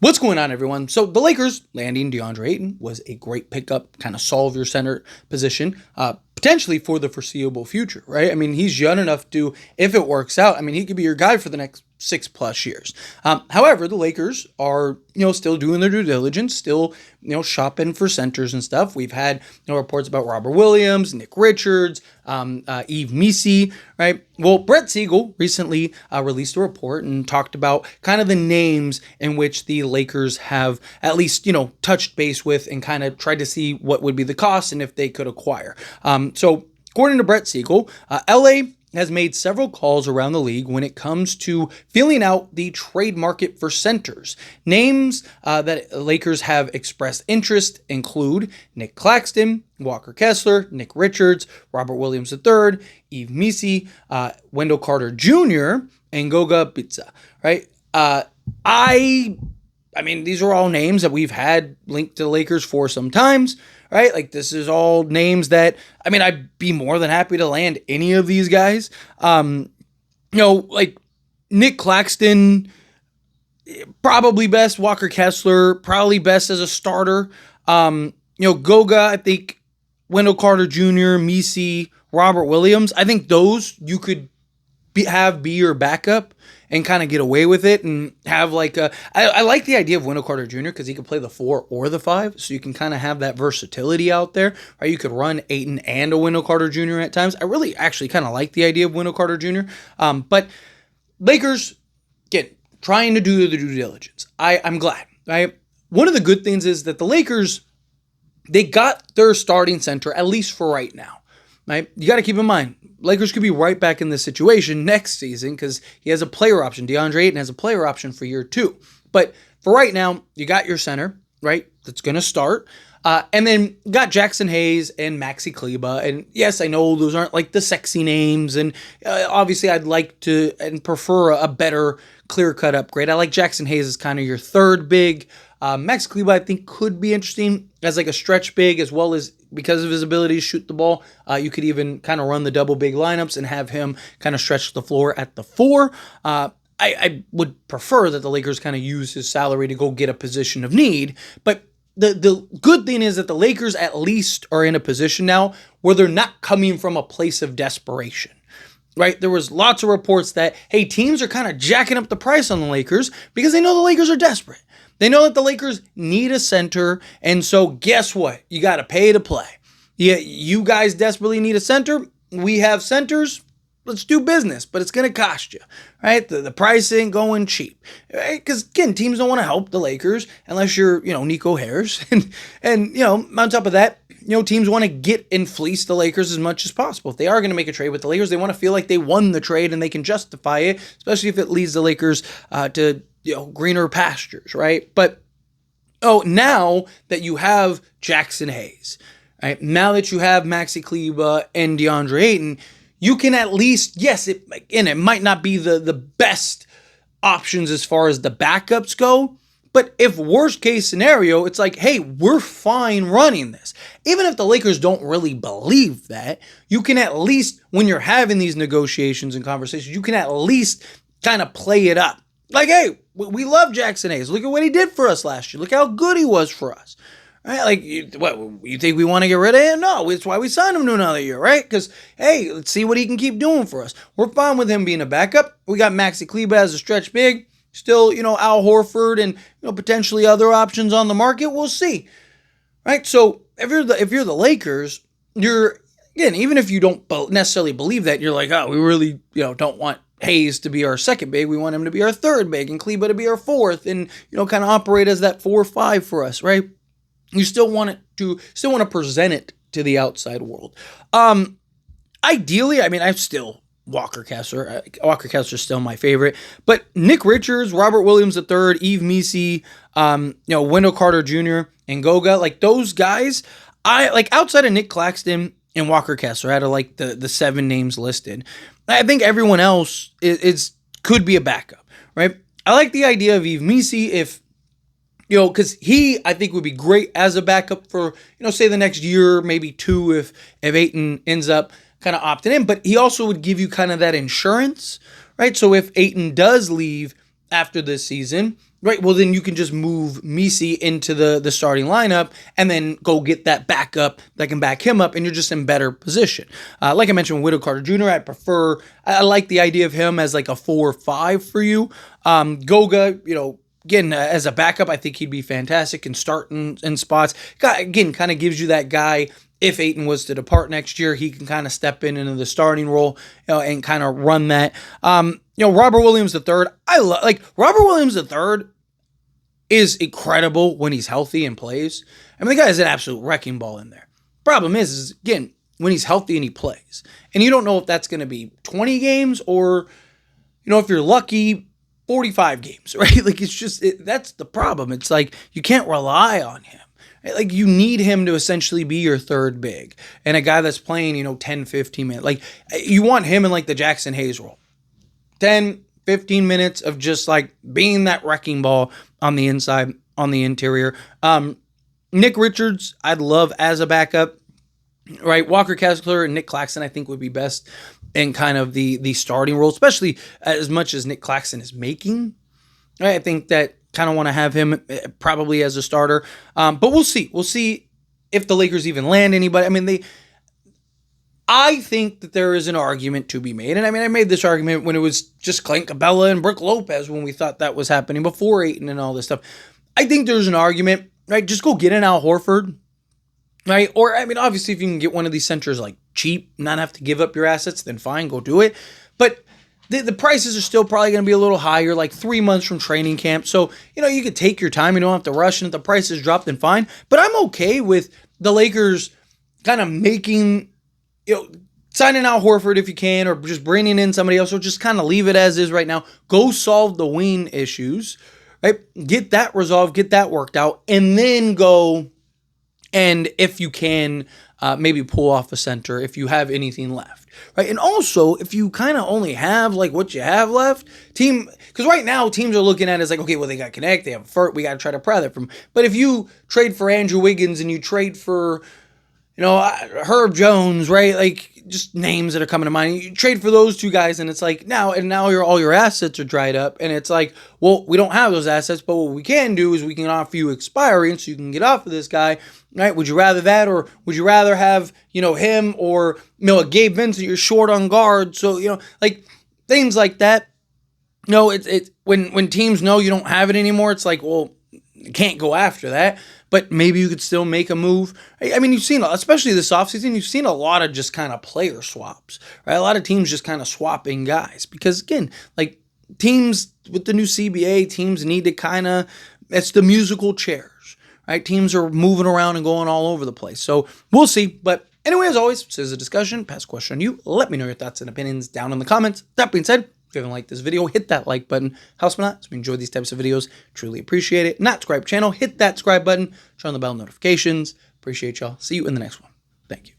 What's going on, everyone? So the Lakers landing DeAndre Ayton was a great pickup, kind of solve your center position, potentially for the foreseeable future, right? I mean, he's young enough to, if it works out, I mean, he could be your guy for the next 6+ years. However, the Lakers are, still doing their due diligence, still, shopping for centers and stuff. We've had, reports about Robert Williams, Nick Richards, Yves Missi, right? Well, Brett Siegel recently released a report and talked about kind of the names in which the Lakers have at least, touched base with and kind of tried to see what would be the cost and if they could acquire. So according to Brett Siegel, LA has made several calls around the league when it comes to feeling out the trade market for centers. Names that Lakers have expressed interest include Nick Claxton, Walker Kessler, Nick Richards, Robert Williams III, Yves Missi, Wendell Carter Jr., and Goga Bitsa, right? I mean, these are all names that we've had linked to the Lakers for some times, right? Like, this is all names that, I mean, I'd be more than happy to land any of these guys. Like Nick Claxton, probably best. Walker Kessler, probably best as a starter. Goga, I think Wendell Carter Jr., Missi, Robert Williams. I think those you could be your backup and kind of get away with it and have like I like the idea of Wendell Carter Jr. because he could play the 4 or the 5, so you can kind of have that versatility out there. Or you could run Ayton and a Wendell Carter Jr. at times. I really actually kind of like the idea of Wendell Carter Jr. But Lakers, again, trying to do the due diligence. I'm glad. Right? One of the good things is that the Lakers, they got their starting center, at least for right now. Right? You got to keep in mind, Lakers could be right back in this situation next season because he has a player option. DeAndre Ayton has a player option for year 2. But for right now, you got your center, right? That's going to start. And then you got Jackson Hayes and Maxi Kleber. And yes, I know those aren't like the sexy names. And obviously I'd like to and prefer a better clear-cut upgrade. I like Jackson Hayes as kind of your third big. Max Kleber, I think, could be interesting as like a stretch big, as well as because of his ability to shoot the ball. You could even kind of run the double big lineups and have him kind of stretch the floor at the 4. I would prefer that the Lakers kind of use his salary to go get a position of need. But the good thing is that the Lakers at least are in a position now where they're not coming from a place of desperation. Right? There was lots of reports that, hey, teams are kind of jacking up the price on the Lakers because they know the Lakers are desperate. They know that the Lakers need a center, and so guess what? You got to pay to play. Yeah, you guys desperately need a center. We have centers. Let's do business, but it's going to cost you, right? The price ain't going cheap, right? Because, again, teams don't want to help the Lakers unless you're, Nico Harris. And on top of that, teams want to get and fleece the Lakers as much as possible. If they are going to make a trade with the Lakers, they want to feel like they won the trade and they can justify it, especially if it leads the Lakers to greener pastures, right? But now that you have Jackson Hayes, right? Now that you have Maxi Kleber and DeAndre Ayton, you can at least, yes, it might not be the best options as far as the backups go, but if worst case scenario, it's like, hey, we're fine running this. Even if the Lakers don't really believe that, you can at least, when you're having these negotiations and conversations, you can at least kind of play it up. Like, hey, we love Jackson Hayes. Look at what he did for us last year. Look how good he was for us. Right? Like, you think we want to get rid of him? No, it's why we signed him to another year, right? Because, hey, let's see what he can keep doing for us. We're fine with him being a backup. We got Maxi Kleber as a stretch big. Still, Al Horford and, potentially other options on the market. We'll see. Right? So, if you're the Lakers, you're, again, even if you don't necessarily believe that, you're like, oh, we really, don't want Hayes to be our second big. We want him to be our third big and Kleber to be our fourth and, kind of operate as that 4-5 for us, right? You still want to present it to the outside world. Ideally, I mean, I'm still Walker Kessler. Walker Kessler is still my favorite. But Nick Richards, Robert Williams III, Yves Missi, Wendell Carter Jr., and Goga, like those guys, I like outside of Nick Claxton and Walker Kessler, out of like the 7 names listed, I think everyone else could be a backup, right? I like the idea of Yves Missi if, because he, I think, would be great as a backup for, say the next year, maybe 2 if Ayton ends up kind of opting in. But he also would give you kind of that insurance, right? So if Ayton does leave after this season, Right, well then you can just move Misi into the starting lineup and then go get that backup that can back him up, and you're just in better position. Like I mentioned, Wendell Carter Jr., I like the idea of him as like a 4-5 for you. Goga, again, as a backup, I think he'd be fantastic and start in spots. Again, kind of gives you that guy. If Ayton was to depart next year, he can kind of step into the starting role, and kind of run that. Robert Williams III. Robert Williams III is incredible when he's healthy and plays. I mean, the guy is an absolute wrecking ball in there. Problem is again, when he's healthy and he plays, and you don't know if that's going to be 20 games or, if you're lucky, 45 games, right? Like, that's the problem. It's like, you can't rely on him. Like, you need him to essentially be your third big and a guy that's playing, 10, 15 minutes. Like, you want him in like the Jackson Hayes role. 10, 15 minutes of just like being that wrecking ball on the inside, on the interior. Nick Richards, I'd love as a backup, right? Walker Kessler and Nick Claxton, I think, would be best in kind of the starting role, especially as much as Nick Claxton is making. I think that kind of want to have him probably as a starter. But we'll see. We'll see if the Lakers even land anybody. I mean, I think that there is an argument to be made. And I mean, I made this argument when it was just Clint Capella and Brook Lopez when we thought that was happening before Ayton and all this stuff. I think there's an argument, right? Just go get an Al Horford, right? Or, I mean, obviously, if you can get one of these centers like cheap, not have to give up your assets, then fine, go do it. But the prices are still probably going to be a little higher, like 3 months from training camp. So, you could take your time. You don't have to rush. And if the prices drop, then fine. But I'm okay with the Lakers kind of making, signing out Horford if you can, or just bringing in somebody else, or just kind of leave it as is right now. Go solve the wing issues, right? Get that resolved, get that worked out, and then go, and if you can, maybe pull off a center if you have anything left, right? And also, if you kind of only have like what you have left, because right now teams are looking at it as like, okay, well, they got Connect, they have Furt, we got to try to pry that from. But if you trade for Andrew Wiggins and you trade for, Herb Jones, right? Like, just names that are coming to mind. You trade for those two guys, and it's like now all your assets are dried up, and it's like, well, we don't have those assets, but what we can do is we can offer you expiring so you can get off of this guy, right? Would you rather that, or would you rather have him, or a Gabe Vincent? You're short on guard, so like things like that. It's when teams know you don't have it anymore, it's like, well, you can't go after that. But maybe you could still make a move. I mean, you've seen, especially this offseason, you've seen a lot of just kind of player swaps, right? A lot of teams just kind of swapping guys. Because, again, like, teams with the new CBA, teams need to it's the musical chairs, right? Teams are moving around and going all over the place. So, we'll see. But anyway, as always, this is a discussion. Pass a question on you. Let me know your thoughts and opinions down in the comments. That being said, if you haven't liked this video, hit that like button. House me not, so we enjoy these types of videos. Truly appreciate it. Not subscribe channel, hit that subscribe button. Turn on the bell notifications. Appreciate y'all. See you in the next one. Thank you.